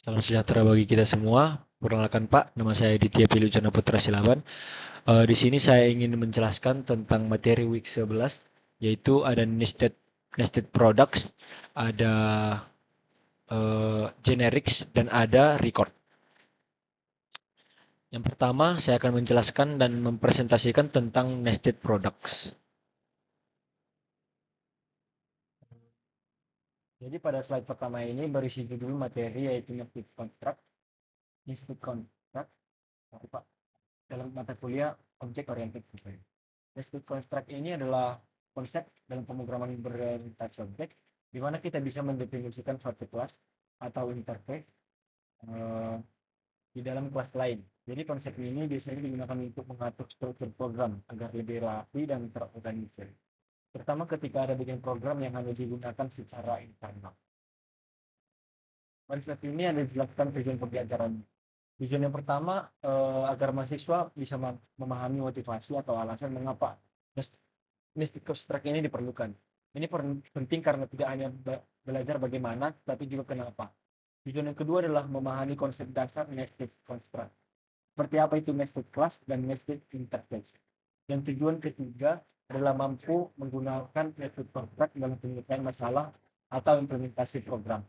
Salam sejahtera bagi kita semua. Perkenalkan Pak, nama saya Ditya Pilujana Putra Silaban. Di sini saya ingin menjelaskan tentang materi week 11, yaitu ada nested products, ada generics, dan ada record. Yang pertama, saya akan menjelaskan dan mempresentasikan tentang nested products. Jadi pada slide pertama ini berisi judul materi yaitu nested contract. Nested contract, Pak, dalam mata kuliah object oriented design. Nested construct ini adalah konsep dalam pemrograman berorientasi objek, di mana kita bisa mendefinisikan suatu kelas atau interface eh, di dalam kelas lain. Jadi konsep ini biasanya digunakan untuk mengatur struktur program agar lebih rapi dan terorganisir. Terutama ketika ada bagian program yang hanya digunakan secara internal. Konsep ini ada dijelaskan tujuan pembelajaran. Tujuan yang pertama agar mahasiswa bisa memahami motivasi atau alasan mengapa Mystic Construct ini diperlukan. Ini penting karena tidak hanya belajar bagaimana, tapi juga kenapa. Tujuan yang kedua adalah memahami konsep dasar nested construct. Seperti apa itu nested class dan nested interface. Dan tujuan ketiga adalah mampu menggunakan nested construct dalam penyelesaian masalah atau implementasi program.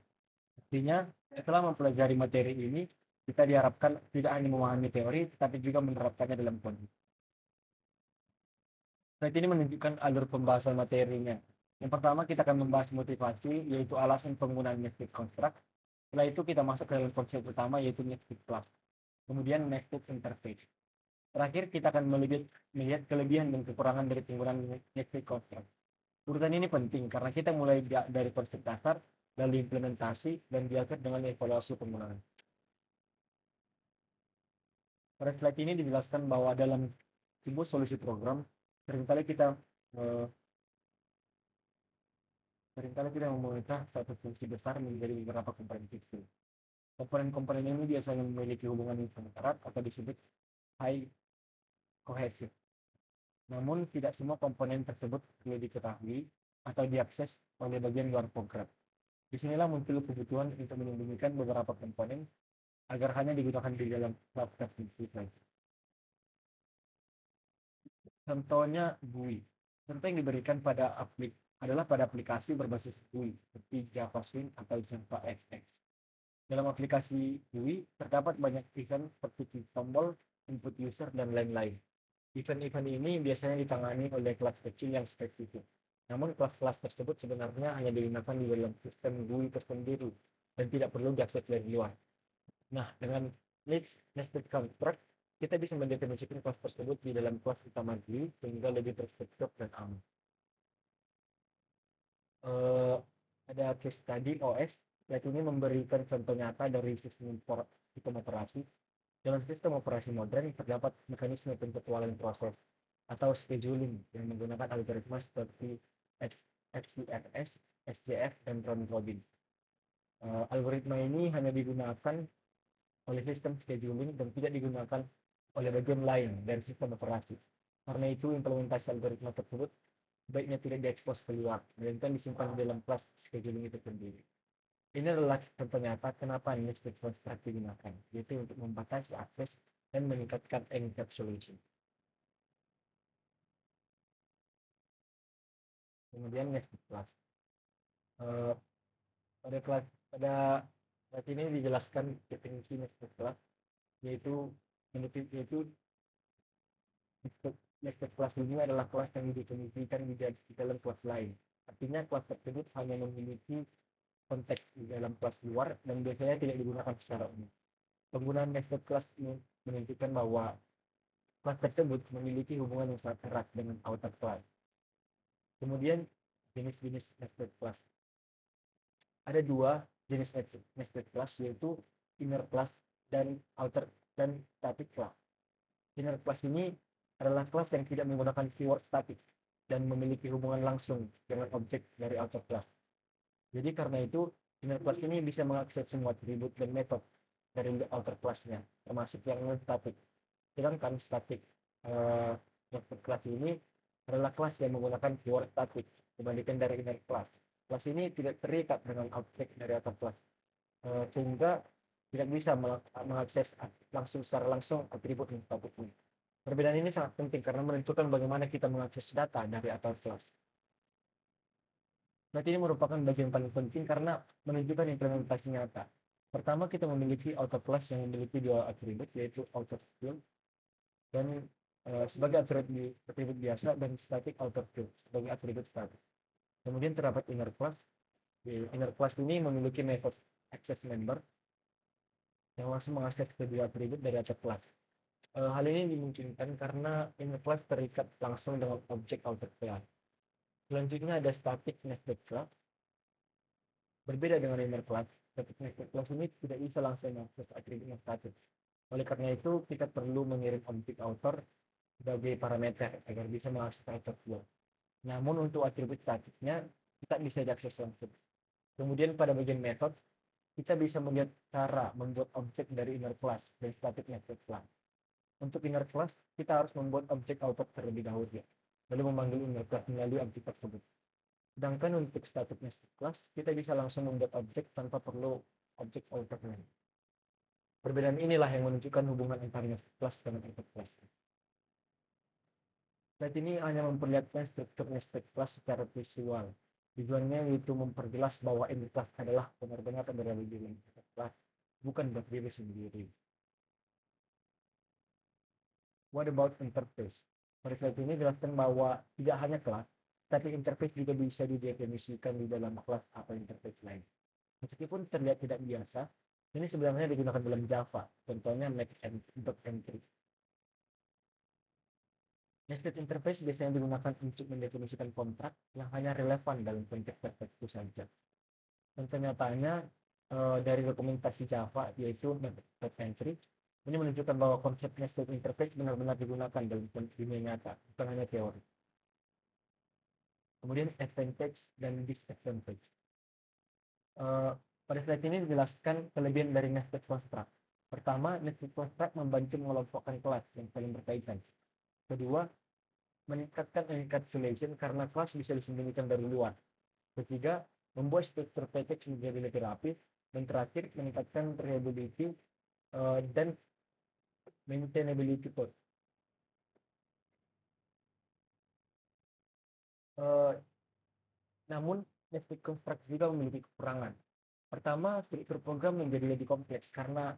Artinya, setelah mempelajari materi ini, kita diharapkan tidak hanya memahami teori, tapi juga menerapkannya dalam kondisi. Slide ini menunjukkan alur pembahasan materinya. Yang pertama kita akan membahas motivasi, yaitu alasan penggunaan nested construct. Setelah itu kita masuk ke dalam konsep utama, yaitu nested class. Kemudian nested interface. Terakhir kita akan melihat kelebihan dan kekurangan dari penggunaan nested construct. Urutan ini penting karena kita mulai dari konsep dasar, lalu implementasi, dan diakhir dengan evaluasi penggunaan. Pada slide ini dijelaskan bahwa dalam sebuah solusi program, seringkali kita eh, seringkali kita memecah satu fungsi besar menjadi beberapa komponen kecil. Komponen-komponen ini biasanya memiliki hubungan yang sangat erat atau disebut high cohesive. Namun, tidak semua komponen tersebut perlu diketahui atau diakses oleh bagian luar program. Disinilah muncul kebutuhan untuk menyembunyikan beberapa komponen agar hanya digunakan di dalam daftar fungsi saja. Contohnya GUI. Contoh yang diberikan adalah pada aplikasi berbasis GUI seperti Java Swing atau Java FX. Dalam aplikasi GUI terdapat banyak event seperti tombol, input user, dan lain-lain. Event-event ini biasanya ditangani oleh kelas kecil yang spesifik. Namun kelas-kelas tersebut sebenarnya hanya digunakan di dalam sistem GUI tersendiri dan tidak perlu diakses dari luar. Nah, dengan nested construct, kita bisa mendefinisikan kelas tersebut di dalam kelas utama GUI sehingga lebih terstruktur dan aman. Ada case study OS, yaitu ini memberikan contoh nyata dari sistem operasi. Dalam sistem operasi modern terdapat mekanisme penjadwalan proses atau scheduling yang menggunakan algoritma seperti FCFS, SJF, dan round robin. Algoritma ini hanya digunakan oleh sistem scheduling dan tidak digunakan oleh bagian lain dari sistem operasi. Karena itu implementasi algoritma tersebut baiknya tidak diekspos keluar, melainkan disimpan di dalam kelas scheduling itu sendiri. Ini adalah contoh nyata kenapa nested construct digunakan, yaitu untuk membatasi akses dan meningkatkan encapsulation. Kemudian nested class. Uh, pada kelas ini dijelaskan definisi nested class, yaitu nested class ini adalah kelas yang didefinisikan di dalam kelas lain. Artinya kelas tersebut hanya memiliki konteks di dalam kelas luar dan biasanya tidak digunakan secara umum. Penggunaan nested class ini menunjukkan bahwa kelas tersebut memiliki hubungan yang sangat erat dengan outer class. Kemudian jenis-jenis nested class. Ada dua jenis nested class, yaitu inner class dan outer dan static class. Inner class ini adalah kelas yang tidak menggunakan keyword static dan memiliki hubungan langsung dengan objek dari outer class. Jadi karena itu inner class ini bisa mengakses semua atribut dan metode dari outer class-nya, termasuk yang non-static. Sedangkan static nested class ini adalah kelas yang menggunakan keyword static dibandingkan dari inner class. Kelas ini tidak terikat dengan objek dari outer class, sehingga tidak bisa mengakses langsung secara langsung atribut statusnya. Perbedaan ini sangat penting karena menentukan bagaimana kita mengakses data dari atas kelas. Berarti ini merupakan bagian paling penting karena menunjukkan implementasi nyata. Pertama, kita memiliki auto class yang memiliki dua atribut, yaitu auto field dan sebagai atribut biasa dan static auto field sebagai atribut static. Kemudian terdapat inner class. Inner class ini memiliki method access member yang langsung mengakses kedua atribut dari auto class. Hal ini dimungkinkan karena inner class terikat langsung dengan objek outer class. Selanjutnya ada static nested class. Berbeda dengan inner class, static nested class ini tidak bisa langsung mengakses atribut yang static. Oleh karena itu, kita perlu mengirim objek outer sebagai parameter agar bisa mengakses outer flow. Namun untuk atribut statiknya, kita bisa diakses langsung. Kemudian pada bagian method, kita bisa melihat cara membuat objek dari inner class dan static nested class. Untuk inner class, kita harus membuat objek outer terlebih dahulu, lalu memanggil inner class melalui objek tersebut. Sedangkan untuk static nested class, kita bisa langsung membuat objek tanpa perlu objek outernya. Perbedaan inilah yang menunjukkan hubungan antara nested class dengan outer class. Slide ini hanya memperlihatkan struktur nested class secara visual. Tujuannya yaitu memperjelas bahwa inner class adalah benar-benar berada di dalam nested class, bukan berdiri sendiri. What about interface? Pada slide ini jelaskan bahwa tidak hanya kelas, tapi interface juga bisa didefinisikan di dalam kelas atau interface lain. Meskipun terlihat tidak biasa, ini sebenarnya digunakan dalam Java, contohnya make.entry. Nested interface biasanya digunakan untuk mendefinisikan kontrak yang hanya relevan dalam konteks tertentu saja. Contoh nyatanya dari dokumentasi Java yaitu make.entry. Ini menunjukkan bahwa konsep nested interface benar-benar digunakan dalam dunia nyata, bukan hanya teori. Kemudian advantage dan disadvantage. Pada slide ini dijelaskan kelebihan dari nested construct. Pertama, nested construct membantu mengelompokkan kelas yang saling berkaitan. Kedua, meningkatkan encapsulation karena kelas bisa disembunyikan dari luar. Ketiga, membuat struktur package menjadi lebih rapi. Dan terakhir, meningkatkan reliability dan maintainability code. Namun, nested construct juga memiliki kekurangan. Pertama, struktur program menjadi lebih kompleks karena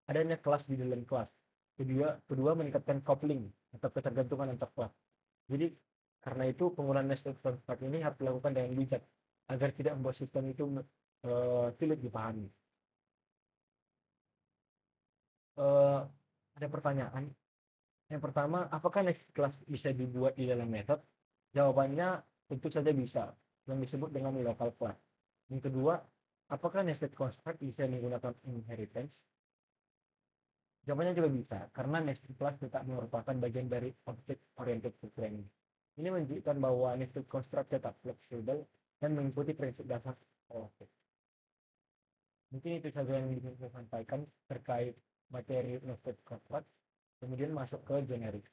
adanya kelas di dalam kelas. Kedua meningkatkan coupling atau ketergantungan antar kelas. Jadi, karena itu penggunaan nested construct ini harus dilakukan dengan bijak agar tidak membuat sistem itu sulit dipahami. Ada pertanyaan. Yang pertama, apakah nested class bisa dibuat di dalam method? Jawabannya tentu saja bisa, yang disebut dengan local class. Yang kedua, apakah nested construct bisa menggunakan inheritance? Jawabannya juga bisa, karena nested class tetap merupakan bagian dari object oriented programming. Ini menunjukkan bahwa nested construct tetap fleksibel dan mengikuti prinsip dasar object. Mungkin itu saja yang ingin saya sampaikan terkait materi nested construct. Kemudian masuk ke generik.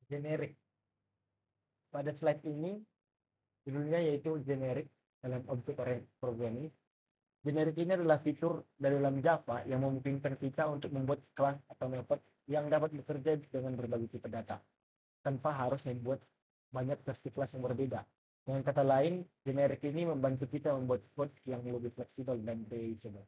Generik. Pada slide ini judulnya yaitu generik dalam object oriented programming. Generik ini adalah fitur dari dalam Java yang memungkinkan kita untuk membuat kelas atau method yang dapat bekerja dengan berbagai tipe data tanpa harus membuat banyak versi kelas yang berbeda. Dengan kata lain, generik ini membantu kita membuat code yang lebih fleksibel dan reusable.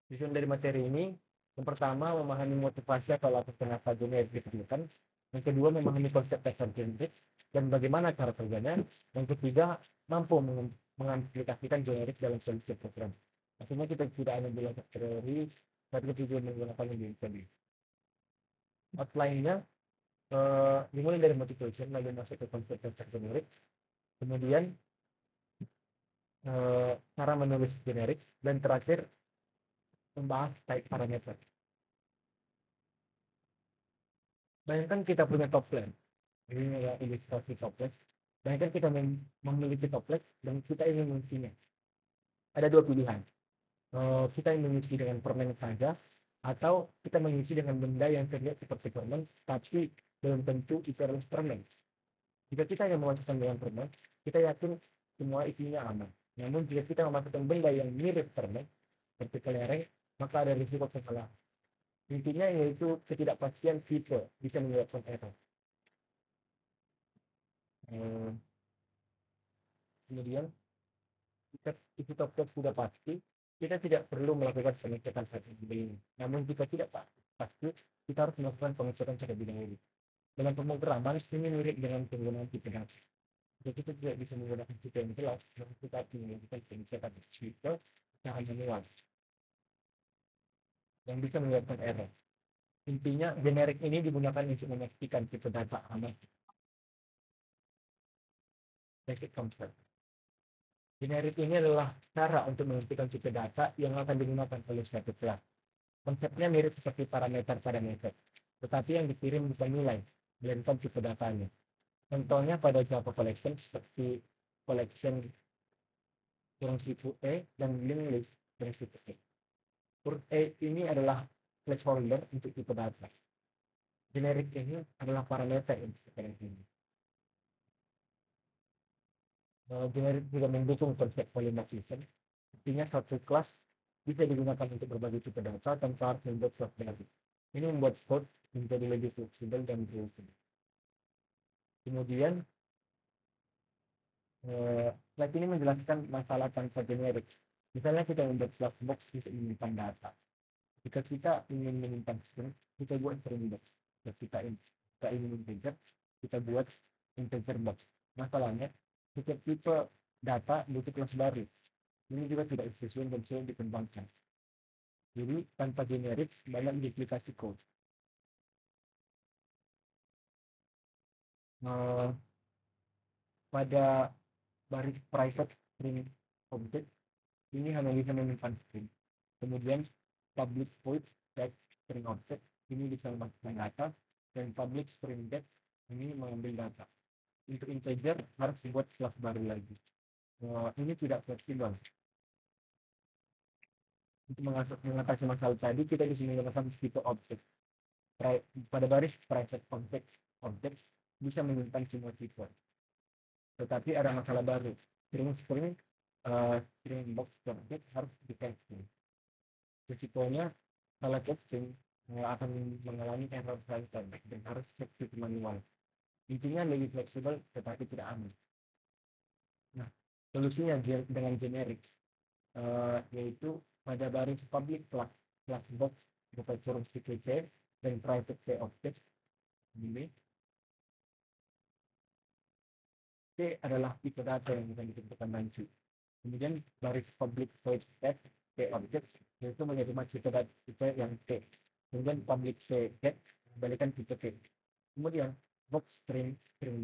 Tujuan dari materi ini, yang pertama memahami motivasi atau latar kenapa generik diperlukan. Yang kedua memahami konsep dasar generik dan bagaimana cara kerjanya. Yang ketiga mampu mengaplikasikan generik dalam solusi program. Maksudnya kita tidak hanya belajar teori, tapi juga menggunakan yang tadi. Outline-nya dimulai dari motivation, lalu masuk ke konsep dasar generik, kemudian cara menulis generik, dan terakhir membahas type parameter. Bayangkan kita punya toplet, ini adalah ilustrasi toplet. Bayangkan kita memiliki toplet dan kita ingin mengisinya. Ada dua pilihan. Kita ingin mengisi dengan permen saja, atau kita mengisi dengan benda yang terlihat seperti permen, tapi belum tentu itu adalah permen. Jika kita yang memasukkan dengan permen, kita yakin semua isinya aman. Namun jika kita memasukkan benda yang mirip permen, seperti kelereng, maka ada risiko kesalahan. Intinya yaitu ketidakpastian tipe bisa menyebabkan error. Kemudian jika isi toples sudah pasti, kita tidak perlu melakukan pengecekan terlebih dahulu. Namun jika tidak pasti, kita harus melakukan pengecekan terlebih dahulu. Dalam pemrograman, ini mirip dengan penggunaan tipe data. Jika kita tidak bisa menggunakan tipe yang jelas, maka kita harus melakukan pengecekan tipe secara manual yang bisa menyebabkan error. Intinya, generik ini digunakan untuk memastikan tipe data aman. Basic concept. Generik ini adalah cara untuk menentukan tipe data yang akan digunakan oleh suatu kelas. Konsepnya mirip seperti parameter-parameter, tetapi yang dikirim bukan nilai, melainkan tipe datanya. Contohnya pada Java Collection seperti collection yang tipe E dan linked list yang tipe E. Huruf E ini adalah placeholder untuk tipe data. Generik ini adalah parameter untuk tipe ini. Generik juga mendukung konsep polymorphism. Artinya satu kelas bisa digunakan untuk berbagai tipe data tanpa harus membuat kelas baru. Ini membuat code menjadi lebih fleksibel dan reusable. Kemudian slide ini menjelaskan masalah tanpa generik. Misalnya kita membuat flux box untuk menyimpan data. Jika kita ingin menyimpan string, kita buat string box. Jika kita ingin integer, kita buat integer box. Masalahnya, setiap tipe data butuh kelas baru. Ini juga tidak efisien dan sulit dikembangkan. Jadi, tanpa generik, banyak duplikasi code. Pada baris private string object, ini hanya bisa menyimpan string. Kemudian public void set string object ini bisa memasukkan data, dan public string get ini mengambil data. Untuk integer harus dibuat kelas baru lagi. Ini tidak fleksibel. Untuk mengatasi masalah tadi, kita bisa menggunakan tipe object. Pada baris private object bisa menyimpan semua tipe. Tetapi ada masalah baru. String box object harus di-casting. Risikonya salah casting akan mengalami error transfer dan harus cek itu manual. Intinya lebih fleksibel tetapi tidak aman. Nah, solusinya dengan generik, yaitu pada baris public class box berupa curung CKC dan private key object ini. C adalah tipe data yang bisa ditentukan nanti. Kemudian baris public void set P object yaitu menerima tipe yang T. Kemudian public get kembalikan tipe T. Kemudian box string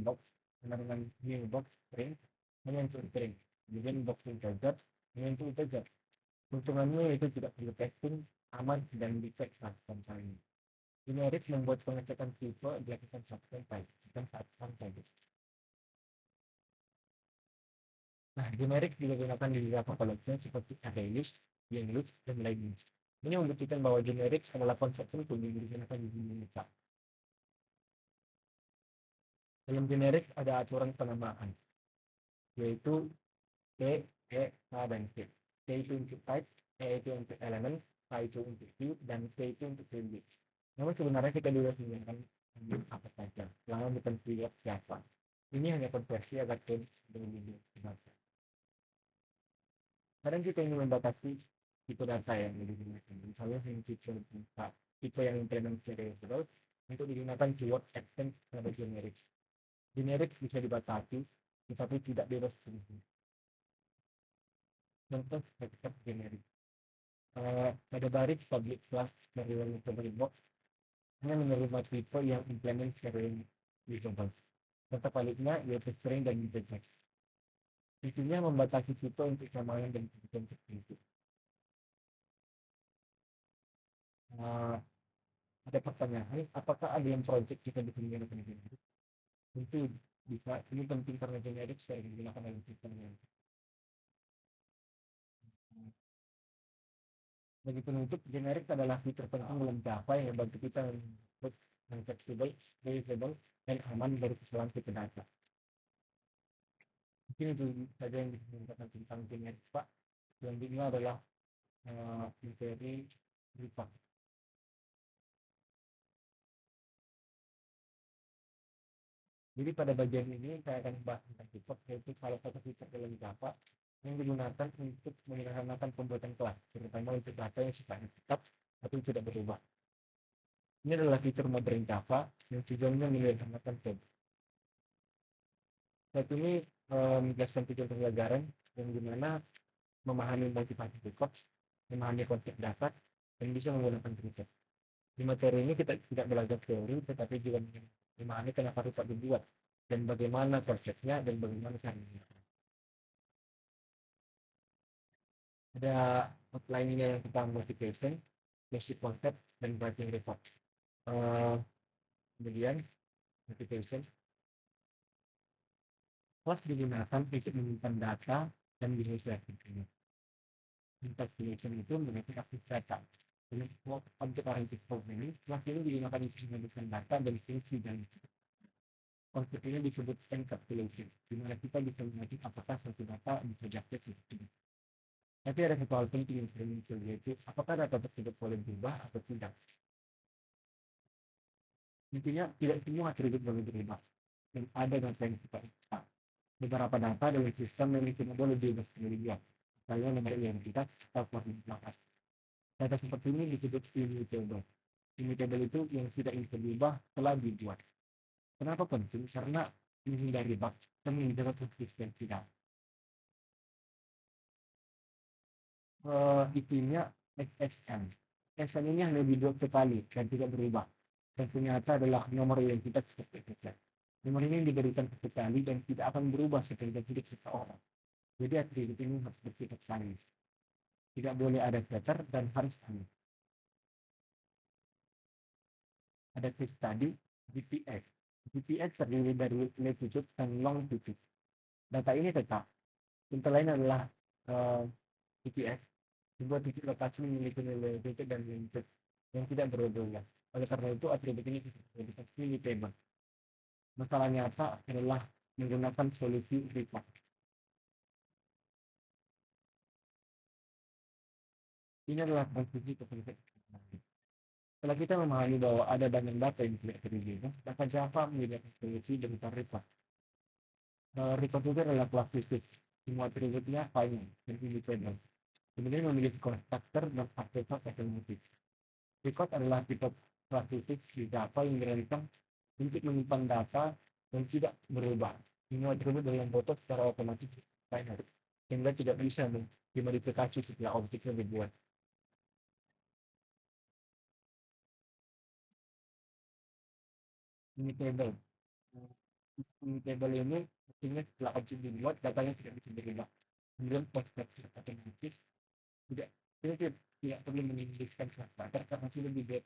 box dengan new box string menyentuh string. Kemudian box integer menyentuh integer. Keuntungannya itu tidak perlu testing, aman dan dicek saat compiling. Generik membuat pengecekan tipe dilakukan saat compile, bukan saat compiling. Nah, generik juga digunakan di beberapa collection seperti array list, linked list, dan lainnya. Ini membuktikan bahwa generik adalah konsep tertentu yang digunakan di dunia. Dalam generik ada aturan penamaan, yaitu T, E, H, dan C. T itu untuk type, E itu untuk elemen, H itu untuk view, dan C itu untuk value. Namun sebenarnya kita juga menggunakan apa saja, selama bukan tidak siapa. Ini hanya konversi agar code dengan dibaca. Kadang kita ingin membatasi tipe data yang digunakan. Misalnya tipe yang implement variable untuk digunakan keyword extend pada generik. Generik bisa dibatasi, tetapi tidak bebas fungsi. Contoh backup generik. Pada baris public class dari variable box hanya menerima tipe yang implement variable. Contoh baliknya yaitu string dan integer. Intinya membatasi tipe untuk keamanan dan kebutuhan tertentu. Ada pertanyaan, apakah ada yang project kita bisa menggunakan generik? Tentu bisa. Ini penting karena generik sering digunakan dalam sistem yang bagi penutup, generik adalah fitur penting dalam Java yang membantu kita membuat yang fleksibel, reusable, dan aman dari kesalahan tipe data. Mungkin itu saja yang bisa saya tentang genetik Pak. Selanjutnya adalah materi privat. Jadi pada bagian ini saya akan bahas tentang privat, yaitu salah satu fitur dalam Java yang digunakan untuk menyederhanakan pembuatan kelas, terutama untuk data yang sifatnya tetap atau tidak berubah. Ini adalah fitur modern Java yang tujuannya menyederhanakan kode. Saat ini menjelaskan fitur pembelajaran yang dimana memahami motivasi record, memahami konsep dasar, dan bisa menggunakan riset. Di materi ini kita tidak belajar teori, tetapi juga memahami kenapa riset dibuat, dan bagaimana prosesnya, dan bagaimana caranya. Ada outline-nya yang tentang motivation, basic concept, dan writing report. Kemudian, motivation, kelas digunakan untuk menyimpan data dan bisnis aktivitas. Investigation itu mengenai aktif data. Jadi objek oriented programming, kelas ini digunakan untuk menyebutkan data dan fungsi dan konsep ini disebut encapsulation, di mana kita bisa mengaji apakah suatu data bisa diakses atau tidak. Tapi ada satu hal penting yang sering muncul, yaitu apakah data tersebut boleh berubah atau tidak. Intinya tidak semua atribut boleh berubah, dan ada data yang kita ubah. Beberapa data dari sistem yang tidak boleh diubah sendirian, misalnya nomor identitas atau koordinat. Data seperti ini disebut immutable. Immutable itu yang tidak bisa diubah telah dibuat. Kenapa penting? Karena menghindari bug dan menjaga konsistensi data. Isinya XXN. XXN ini hanya dibuat sekali dan tidak berubah. Dan ternyata adalah nomor identitas seperti XXN. Nomor ini diberikan sekali dan tidak akan berubah sepanjang hidup seseorang. Jadi atribut ini harus bersifat statis. Tidak boleh ada filter dan harus statis. Ada case study GPS. GPS terdiri dari latitude dan longitude. Data ini tetap. Contoh lain adalah GPS. Sebuah titik lokasi memiliki nilai latitude dan longitude yang tidak berubah. Oleh karena itu, atribut ini disebut immutable. Masalah nyata adalah menggunakan solusi privat. Ini adalah transisi ke privat. Setelah kita memahami bahwa ada banyak data yang tidak terjadi, maka Java menyediakan solusi dengan privat. Record itu adalah kelas fisik. Semua atributnya finite dan immutable. Kemudian memiliki konstruktor dan artefak otomatis. Record adalah tipe kelas fisik di Java yang dirancang untuk menyimpan data yang tidak berubah. Semua atribut dalam foto secara otomatis binary, sehingga tidak bisa dimodifikasi setelah objeknya dibuat. Immutable. Immutable ini artinya setelah objek dibuat, datanya tidak bisa berubah. Kemudian konstruktor otomatis tidak tidak perlu menindikkan standar karena sudah dibuat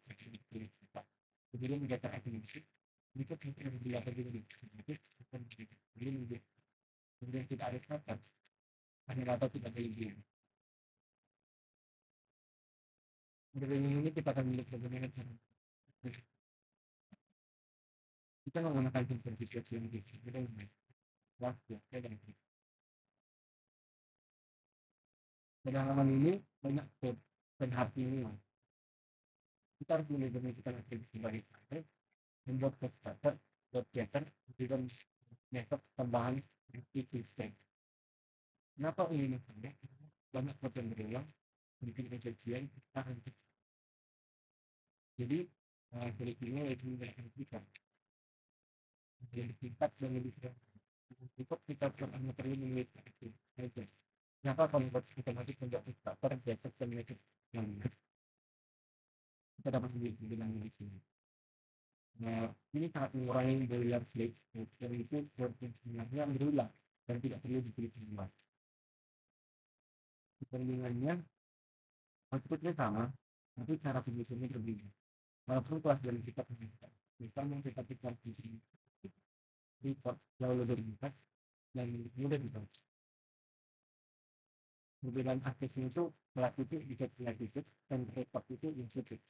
jadi menjadi akademisi itu tidak dilakukan di kemudian tidak ada standar hanya data tidak ada izin. Dari ini kita akan melihat bagaimana kita menggunakan simplifikasi yang kita ya dan pada halaman ini banyak code dan hati ini kita harus mendefinisikan atribut sebagai paket membuat constructor getter dan method tambahan itu state. Kenapa ini pendek? Banyak kode yang berulang bikin kejadian jadi klik ini itu menjadi kita jadi singkat dan lebih cukup kita akan perlu memiliki itu saja. Kenapa kalau otomatis menjadi faktor basic dan basic yang kita dapat dengan di sini. Nah, ini sangat mengurangi biaya klik dan itu sebenarnya berulang dan tidak perlu diklik semua. Perbandingannya outputnya sama, tapi cara penyusunnya berbeda. Walaupun kelas dari kita penyusun, misalnya kita di sini report jauh lebih ringkas dan mudah dibaca. Perbedaan aksesnya itu latitude bisa latitude dan report itu institute.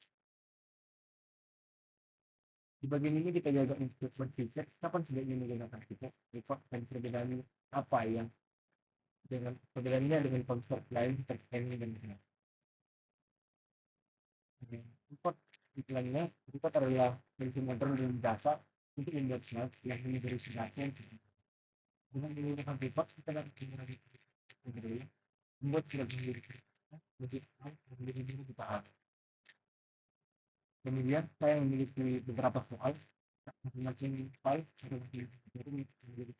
Di bagian ini kita jaga untuk berpikir kapan sebaiknya menggunakan kita report dan perbedaan apa yang dengan perbedaannya dengan konsep lain terkait dengan report iklannya report adalah fungsi modern dan data untuk membuat slide yang menjadi sebagian dengan menggunakan report kita dapat membuat tidak menjadi kita. Kemudian saya memiliki beberapa soal masing-masing file menjadi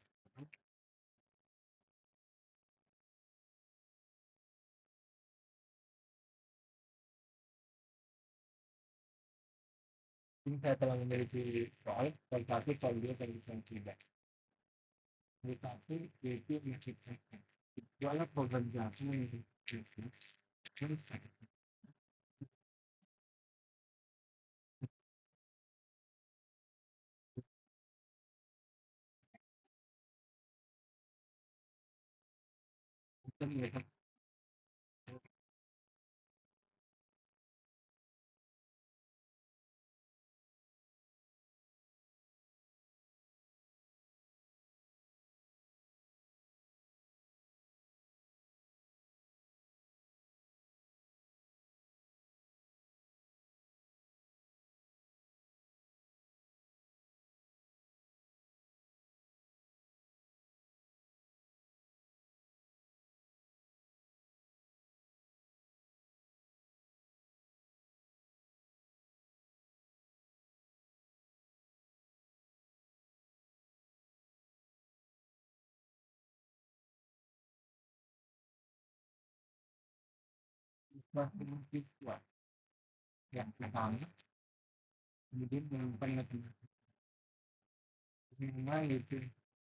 ini saya telah memiliki soal satu soal dua dan soal tiga. Tapi yaitu menciptakan jualan program jasa yang mereka siswa yang pertama kemudian yang paling lima yaitu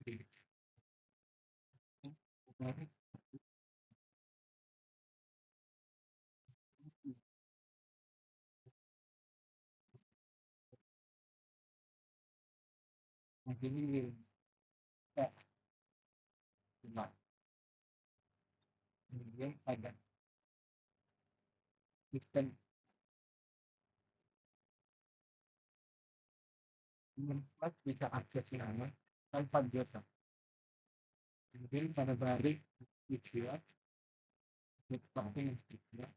jadi kemudian ada sistem membuat bisa akses nama tanpa jasa. Kemudian pada baris istilah seperti istilah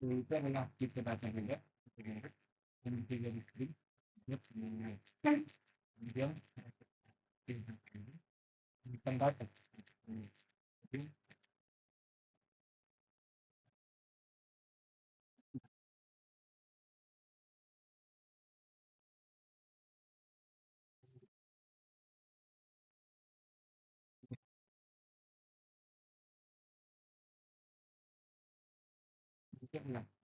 itu adalah kita baca juga yang ketiga di screen kemudian bukan data jadi itu